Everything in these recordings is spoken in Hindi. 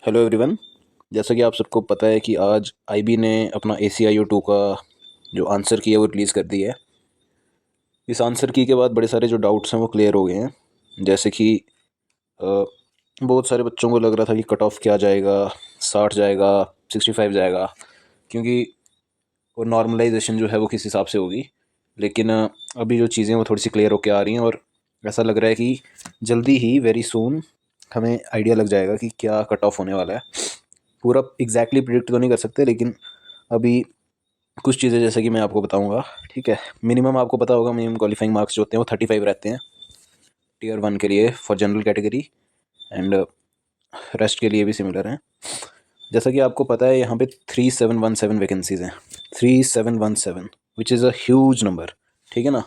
Hello everyone. जैसा कि आप सबको पता है कि आज आईबी ने अपना ACIO 2 का जो आंसर की है वो रिलीज़ कर दिया है। इस आंसर की के बाद बड़े सारे जो डाउट्स हैं वो क्लियर हो गए हैं। जैसे कि अ, बहुत सारे बच्चों को लग रहा था कि कट ऑफ क्या जाएगा, 60 जाएगा, 65 जाएगा, क्योंकि वो नॉर्मलाइजेशन जो है वो किस हिसाब से होगी। लेकिन अभी जो चीज़ें वो थोड़ी सी क्लियर होकर आ रही हैं और ऐसा लग रहा है कि जल्दी ही वेरी सून हमें आइडिया लग जाएगा कि क्या कट ऑफ होने वाला है। पूरा एग्जैक्टली प्रिडिक्ट तो नहीं कर सकते, लेकिन अभी कुछ चीज़ें जैसे कि मैं आपको बताऊंगा। ठीक है, मिनिमम आपको पता होगा, मिनिमम क्वालिफाइंग मार्क्स जो होते हैं वो 35 रहते हैं Tier 1 के लिए for general category, and rest के लिए भी सिमिलर हैं। जैसा कि आपको पता है यहाँ पे 3717 वैकेंसीज़ हैं। 3717 which is a huge number. ठीक है ना,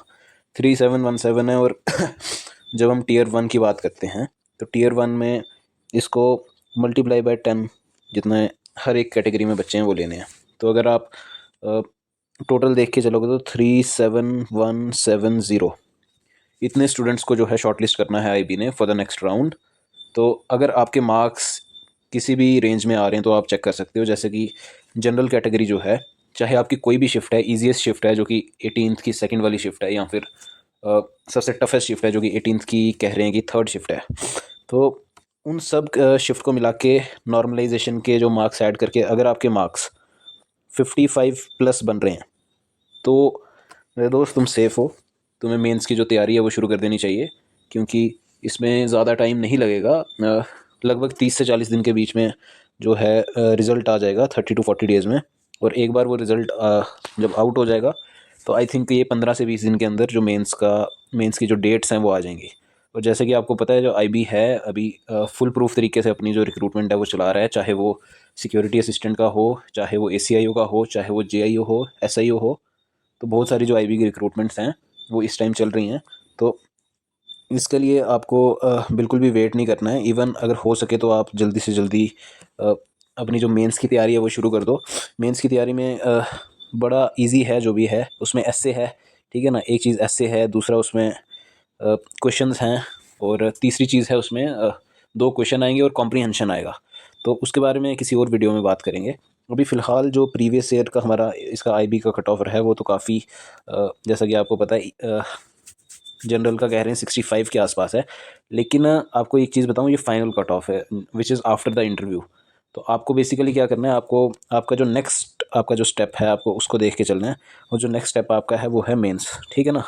3717 है। और जब हम Tier 1 की बात करते हैं तो Tier 1 में इसको मल्टीप्लाई बाय 10 जितने हर एक कैटेगरी में बच्चे हैं वो लेने हैं। तो अगर आप टोटल देख के चलोगे तो 37170 इतने स्टूडेंट्स को जो है शॉर्टलिस्ट करना है आईबी ने फॉर द नेक्स्ट राउंड। तो अगर आपके मार्क्स किसी भी रेंज में आ रहे हैं तो आप चेक कर सकते हो। जैसे कि जनरल कैटेगरी जो है, चाहे आपकी कोई भी शिफ्ट है, ईजीएस्ट शिफ्ट है जो कि 18th की सेकंड वाली शिफ्ट है, या फिर सबसे टफेस्ट शिफ्ट है जो कि 18th की कह रहे हैं कि थर्ड शिफ्ट है, तो उन सब शिफ्ट को मिला के नॉर्मलाइजेशन के जो मार्क्स ऐड करके अगर आपके मार्क्स 55 प्लस बन रहे हैं तो मेरे दोस्त तुम सेफ़ हो। तुम्हें मेंस की जो तैयारी है वो शुरू कर देनी चाहिए, क्योंकि इसमें ज़्यादा टाइम नहीं लगेगा। लगभग 30 से 40 दिन के बीच में जो है रिज़ल्ट आ जाएगा, 30 to 40 डेज़ में। और एक बार वो रिज़ल्ट जब आउट हो जाएगा तो आई थिंक ये 15 से 20 दिन के अंदर जो मेंस की जो डेट्स हैं वो आ जाएंगी। और जैसे कि आपको पता है जो आईबी है अभी फुल प्रूफ तरीके से अपनी जो रिक्रूटमेंट है वो चला रहा है, चाहे वो सिक्योरिटी असिस्टेंट का हो, चाहे वो ACIO का हो, चाहे वो JIO हो, SIO हो। तो बहुत सारी जो आईबी की रिक्रूटमेंट्स हैं वो इस टाइम चल रही हैं। तो इसके लिए आपको बिल्कुल भी वेट नहीं करना है। इवन अगर हो सके तो आप जल्दी से जल्दी अ, अपनी जो मेंस की तैयारी है वो शुरू कर दो। मेंस की तैयारी में बड़ा इजी है जो भी है, उसमें एस्से है। ठीक है ना, एक चीज़ एस्से है, दूसरा उसमें क्वेश्चंस हैं, और तीसरी चीज़ है उसमें 2 क्वेश्चन आएंगे और कॉम्प्रीहेंशन आएगा। तो उसके बारे में किसी और वीडियो में बात करेंगे। अभी फ़िलहाल जो प्रीवियस ईयर का हमारा इसका आईबी का कट ऑफ है वो तो काफ़ी जैसा कि आपको पता है जनरल का कह रहे हैं 65 के आसपास है। लेकिन आपको एक चीज़ बताऊं, ये फाइनल कट ऑफ है which is after the interview. तो आपको बेसिकली क्या करना है, आपको आपका जो नेक्स्ट आपका जो स्टेप है आपको उसको देख के चलना है। और जो नेक्स्ट स्टेप आपका है वो है मेंस। ठीक है ना,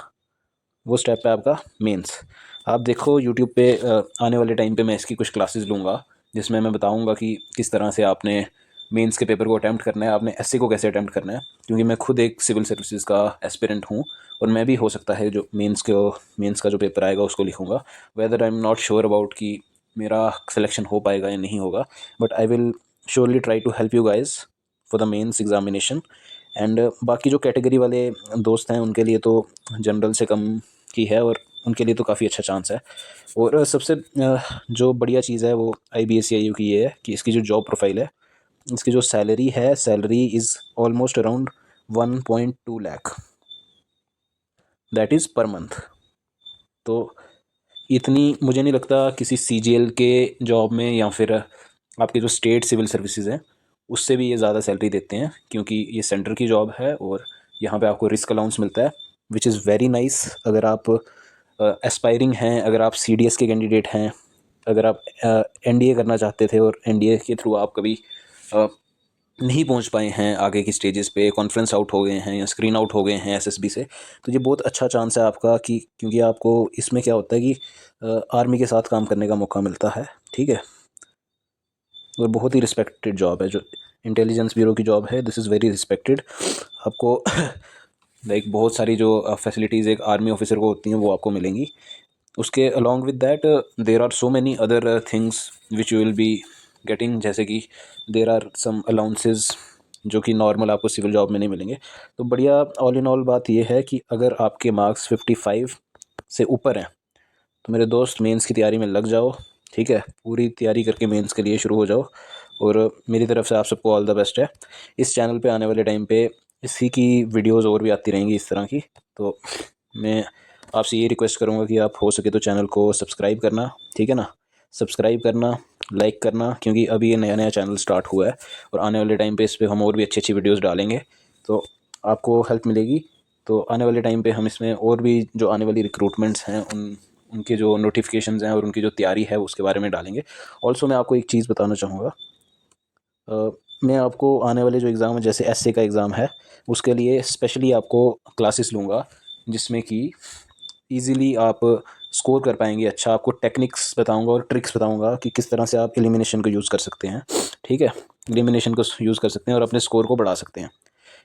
वो स्टेप है आपका मेंस। आप देखो यूट्यूब पे आने वाले टाइम पे मैं इसकी कुछ क्लासेस लूँगा जिसमें मैं बताऊँगा कि किस तरह से आपने मेंस के पेपर को अटैम्प्ट करना है, आपने एसए को कैसे अटैम्प्ट करना है। क्योंकि मैं खुद एक सिविल सर्विसेज का एस्पिरेंट हूँ, और मैं भी हो सकता है जो मेंस का जो पेपर आएगा उसको लिखूँगा। Whether I am not sure about कि मेरा सिलेक्शन हो पाएगा या नहीं होगा, but I will surely try to help you guys for the mains examination. And बाकी जो कैटेगरी वाले दोस्त हैं उनके लिए तो जनरल से कम की है, और उनके लिए तो काफ़ी अच्छा चांस है। और सबसे जो बढ़िया चीज़ है वो IBACIU की ये है कि इसकी जो जॉब प्रोफाइल है, इसकी जो सैलरी है, salary is almost around 1.2 lakh, that is per month. तो इतनी मुझे नहीं लगता किसी CGL के जॉब में या फिर आपके जो स्टेट सिविल सर्विसेज हैं उससे भी ये ज़्यादा सैलरी देते हैं, क्योंकि ये सेंटर की जॉब है और यहाँ पे आपको रिस्क अलाउंस मिलता है विच इज़ वेरी नाइस। अगर आप एस्पायरिंग हैं, अगर आप CDS के कैंडिडेट हैं, अगर आप NDA करना चाहते थे और NDA के थ्रू आप कभी नहीं पहुंच पाए हैं आगे की स्टेजेस पे, कॉन्फ्रेंस आउट हो गए हैं या स्क्रीन आउट हो गए हैं SSB से, तो ये बहुत अच्छा चांस है आपका कि क्योंकि आपको इसमें क्या होता है कि आर्मी के साथ काम करने का मौका मिलता है। ठीक है, और बहुत ही रिस्पेक्टेड जॉब है जो इंटेलिजेंस ब्यूरो की जॉब है, दिस इज़ वेरी रिस्पेक्टेड। आपको लाइक बहुत सारी जो फैसिलिटीज़ एक आर्मी ऑफिसर को होती हैं वो आपको मिलेंगी। उसके along with that there are so many other things which you will be getting, जैसे कि देर आर सम अलाउंसेस जो कि नॉर्मल आपको सिविल जॉब में नहीं मिलेंगे। तो बढ़िया ऑल इन ऑल बात यह है कि अगर आपके मार्क्स 55 से ऊपर हैं तो मेरे दोस्त मेंस की तैयारी में लग जाओ। ठीक है, पूरी तैयारी करके मेंस के लिए शुरू हो जाओ, और मेरी तरफ से आप सबको ऑल द बेस्ट है। इस चैनल पे आने वाले टाइम पे इसी की वीडियोस और भी आती रहेंगी इस तरह की। तो मैं आपसे ये रिक्वेस्ट करूँगा कि आप हो सके तो चैनल को सब्सक्राइब करना। ठीक है ना, सब्सक्राइब करना, लाइक करना, क्योंकि अभी ये नया नया चैनल स्टार्ट हुआ है और आने वाले टाइम पे इस पर हम और भी अच्छी अच्छी वीडियोस डालेंगे, तो आपको हेल्प मिलेगी। तो आने वाले टाइम पे हम इसमें और भी जो आने वाली रिक्रूटमेंट्स हैं उनके जो नोटिफिकेशंस हैं और उनकी जो तैयारी है उसके बारे में डालेंगे। ऑल्सो मैं आपको एक चीज़ बताना चाहूँगा, मैं आपको आने वाले जो एग्ज़ाम है, जैसे एसए का एग्ज़ाम है, उसके लिए स्पेशली आपको क्लासेस लूँगा जिसमें कि ईज़िली आप स्कोर कर पाएंगे अच्छा। आपको टेक्निक्स बताऊंगा और ट्रिक्स बताऊंगा कि किस तरह से आप एलिमिनेशन को यूज़ कर सकते हैं, ठीक है। एलिमिनेशन को यूज़ कर सकते हैं और अपने स्कोर को बढ़ा सकते हैं,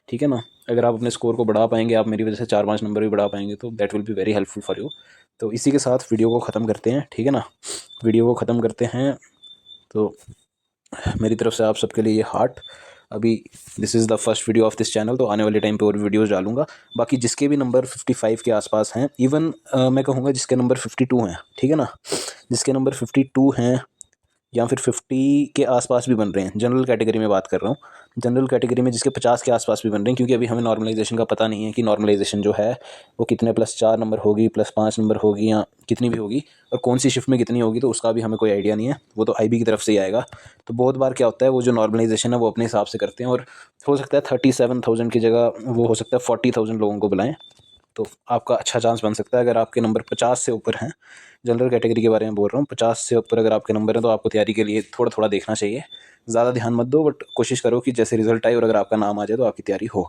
ठीक है ना। अगर आप अपने स्कोर को बढ़ा पाएंगे, आप मेरी वजह से 4-5 नंबर भी बढ़ा पाएंगे, तो that will be very helpful for you. तो इसी के साथ वीडियो को ख़त्म करते हैं, ठीक है ना। वीडियो को ख़त्म करते हैं। तो मेरी तरफ से आप सबके लिए ये हार्ट। अभी this is the first video of this channel, तो आने वाले टाइम पे और वीडियोस डालूंगा। बाकी जिसके भी नंबर 55 के आसपास हैं, इवन मैं कहूँगा जिसके नंबर 52 हैं, ठीक है ना, जिसके नंबर 52 हैं या फिर 50 के आसपास भी बन रहे हैं, जनरल कैटेगरी में बात कर रहा हूँ, जनरल कैटेगरी में जिसके 50 के आसपास भी बन रहे हैं, क्योंकि अभी हमें नॉर्मलाइजेशन का पता नहीं है कि नॉर्मलाइजेशन जो है वो कितने +4 नंबर होगी, +5 नंबर होगी, या कितनी भी होगी, और कौन सी शिफ्ट में कितनी होगी, तो उसका भी हमें कोई आइडिया नहीं है। वो तो आईबी की तरफ से ही आएगा। तो बहुत बार क्या होता है, वो जो नॉर्मलाइजेशन है वो अपने हिसाब से करते हैं, और हो सकता है 37,000 की जगह वो हो सकता है 40,000 लोगों को बुलाएं। तो आपका अच्छा चांस बन सकता है अगर आपके नंबर 50 से ऊपर हैं। जनरल कैटेगरी के बारे में बोल रहा हूँ, 50 से ऊपर अगर आपके नंबर हैं तो आपको तैयारी के लिए थोड़ा थोड़ा देखना चाहिए। ज़्यादा ध्यान मत दो, बट कोशिश करो कि जैसे रिजल्ट आए और अगर आपका नाम आ जाए तो आपकी तैयारी हो।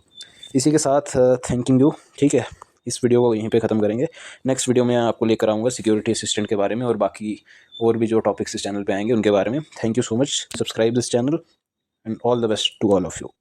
इसी के साथ थैंकिंग यू, ठीक है। इस वीडियो को यहीं पे ख़त्म करेंगे। नेक्स्ट वीडियो में आपको लेकर आऊँगा सिक्योरिटी असिस्टेंट के बारे में और बाकी और भी जो टॉपिक्स इस चैनल पे आएंगे उनके बारे में। Thank you so much. Subscribe this channel and all the best to all of you.